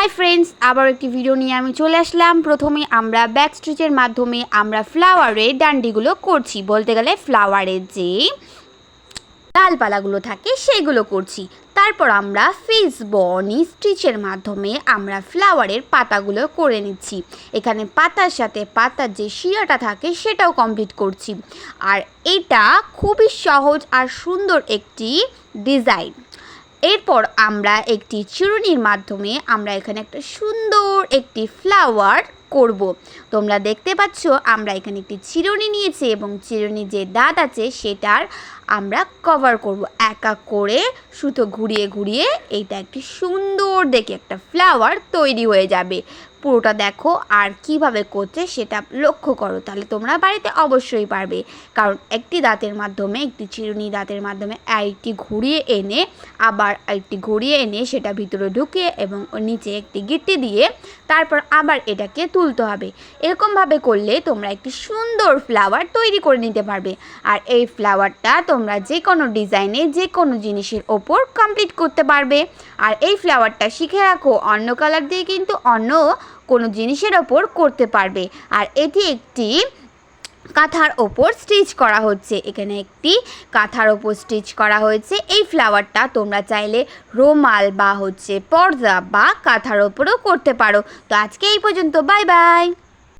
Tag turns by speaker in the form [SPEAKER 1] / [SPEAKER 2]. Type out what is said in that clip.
[SPEAKER 1] Hi friends आबार एक video निये आमी चले आसलाम। प्रथमे आमरा बैक स्टिचेर माध्यमे आमरा फ्लावारेर डांडिगुलो करछि, बोलते गेले फ्लावारेर जे डालपालागुलो थाके सेगुलो करछि। तारपर आमरा फेस बर्नी स्टिचेर माध्यमे आमरा फ्लावारेर पातागुलो करे निচ্ছি। एखाने पातार साथे पातार जे शिराटा थाके सेटाओ कमप्लीट करछि। आर एटा खूबই সহজ আর সুন্দর একটি ডিজাইন। एरपर आमरा एकटी चिरुनिर माध्यमे आमरा एखाने एकटा सुंदर एकटी फ्लावर करब। तोमरा देखते पाচ্ছো आमरा एखाने एकटी चिरुनि निয়েছি এবং चिरुनिर जे दाঁত আছে সেটার আমরা কভার করব। এক এক করে সুতো ঘুরিয়ে ঘুরিয়ে এইটা একটি সুন্দর দেখে একটা ফ্লাওয়ার তৈরি হয়ে যাবে। পুরোটা দেখো আর কিভাবে করছে সেটা লক্ষ্য করো, তাহলে তোমরা বাড়িতে অবশ্যই পারবে। কারণ একটি দাঁতের মাধ্যমে একটি চিরুনি দাঁতের মাধ্যমে আরেকটি ঘুরিয়ে এনে আবার আরেকটি ঘুরিয়ে এনে সেটা ভিতরে ঢুকিয়ে এবং নিচে একটি গিঁটি দিয়ে তারপর আবার এটাকে তুলতে হবে। এরকমভাবে করলে তোমরা একটি সুন্দর ফ্লাওয়ার তৈরি করে নিতে পারবে। আর এই ফ্লাওয়ারটা তোমরা যে কোনো ডিজাইনে যে কোনো জিনিসের ওপর কমপ্লিট করতে পারবে। আর এই ফ্লাওয়ারটা শিখে রাখো, অন্য কালার দিয়ে কিন্তু অন্য কোনো জিনিসের ওপর করতে পারবে। আর এটি একটি কাঁথার ওপর স্টিচ করা হচ্ছে। এখানে একটি কাঁথার ওপর স্টিচ করা হয়েছে। এই ফ্লাওয়ারটা তোমরা চাইলে রুমাল বা পর্দা বা কাঁথার ওপরও করতে পারো। তো আজকে এই পর্যন্ত, বাই বাই।